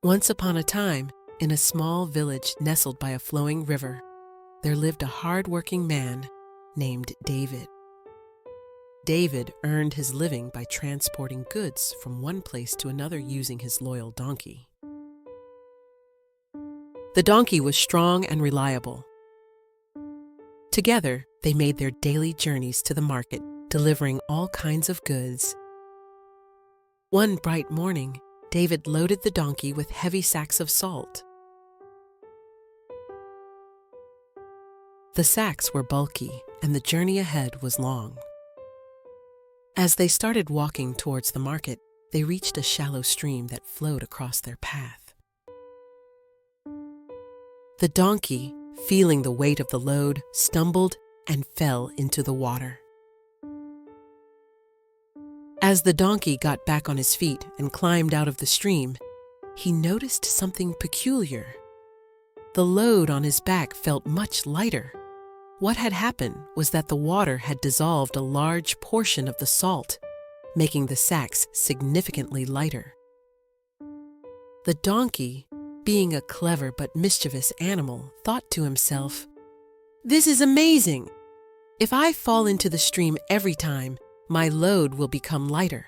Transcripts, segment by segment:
Once upon a time, in a small village nestled by a flowing river, there lived a hard-working man named David. David earned his living by transporting goods from one place to another using his loyal donkey. The donkey was strong and reliable. Together, they made their daily journeys to the market, delivering all kinds of goods. One bright morning, David loaded the donkey with heavy sacks of salt. The sacks were bulky, and the journey ahead was long. As they started walking towards the market, they reached a shallow stream that flowed across their path. The donkey, feeling the weight of the load, stumbled and fell into the water. As the donkey got back on his feet and climbed out of the stream, he noticed something peculiar. The load on his back felt much lighter. What had happened was that the water had dissolved a large portion of the salt, making the sacks significantly lighter. The donkey, being a clever but mischievous animal, thought to himself, "This is amazing! If I fall into the stream every time, my load will become lighter.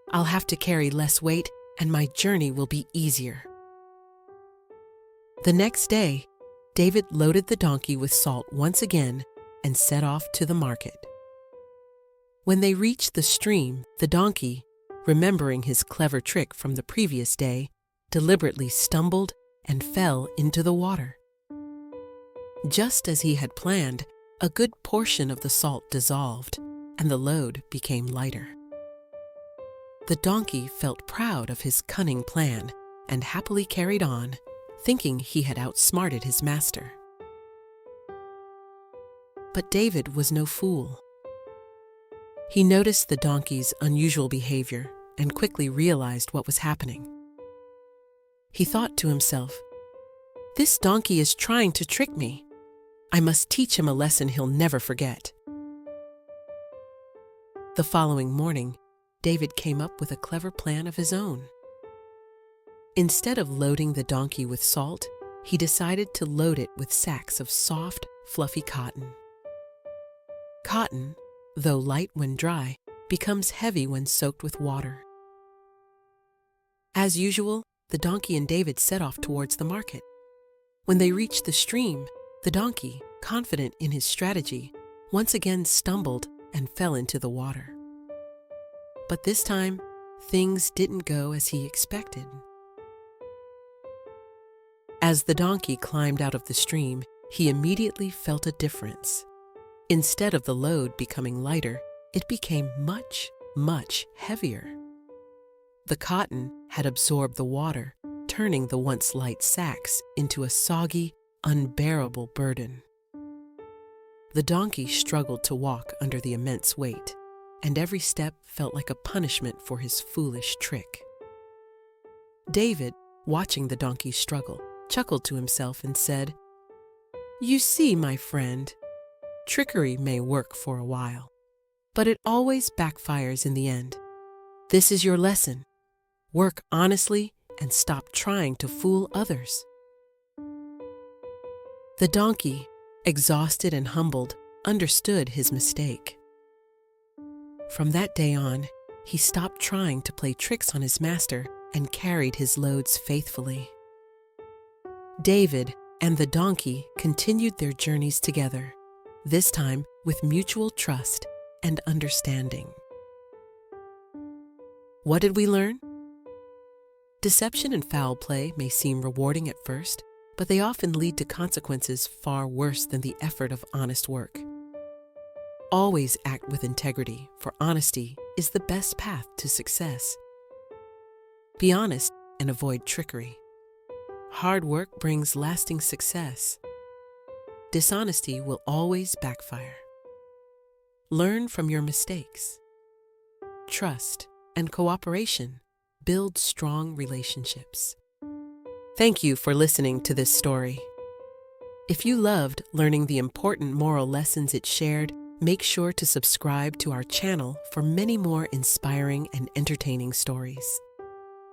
I'll have to carry less weight and my journey will be easier." The next day, David loaded the donkey with salt once again and set off to the market. When they reached the stream, the donkey, remembering his clever trick from the previous day, deliberately stumbled and fell into the water. Just as he had planned, a good portion of the salt dissolved, and the load became lighter. The donkey felt proud of his cunning plan and happily carried on, thinking he had outsmarted his master. But David was no fool. He noticed the donkey's unusual behavior and quickly realized what was happening. He thought to himself, "This donkey is trying to trick me. I must teach him a lesson he'll never forget." The following morning, David came up with a clever plan of his own. Instead of loading the donkey with salt, he decided to load it with sacks of soft, fluffy cotton. Cotton, though light when dry, becomes heavy when soaked with water. As usual, the donkey and David set off towards the market. When they reached the stream, the donkey, confident in his strategy, once again stumbled and fell into the water. But this time, things didn't go as he expected. As the donkey climbed out of the stream, he immediately felt a difference. Instead of the load becoming lighter, it became much, much heavier. The cotton had absorbed the water, turning the once light sacks into a soggy, unbearable burden. The donkey struggled to walk under the immense weight, and every step felt like a punishment for his foolish trick. David, watching the donkey struggle, chuckled to himself and said, "You see, my friend, trickery may work for a while, but it always backfires in the end. This is your lesson. Work honestly and stop trying to fool others." The donkey, exhausted and humbled, understood his mistake. From that day on, he stopped trying to play tricks on his master and carried his loads faithfully. David and the donkey continued their journeys together, this time with mutual trust and understanding. What did we learn? Deception and foul play may seem rewarding at first, but they often lead to consequences far worse than the effort of honest work. Always act with integrity, for honesty is the best path to success. Be honest and avoid trickery. Hard work brings lasting success. Dishonesty will always backfire. Learn from your mistakes. Trust and cooperation build strong relationships. Thank you for listening to this story. If you loved learning the important moral lessons it shared, make sure to subscribe to our channel for many more inspiring and entertaining stories.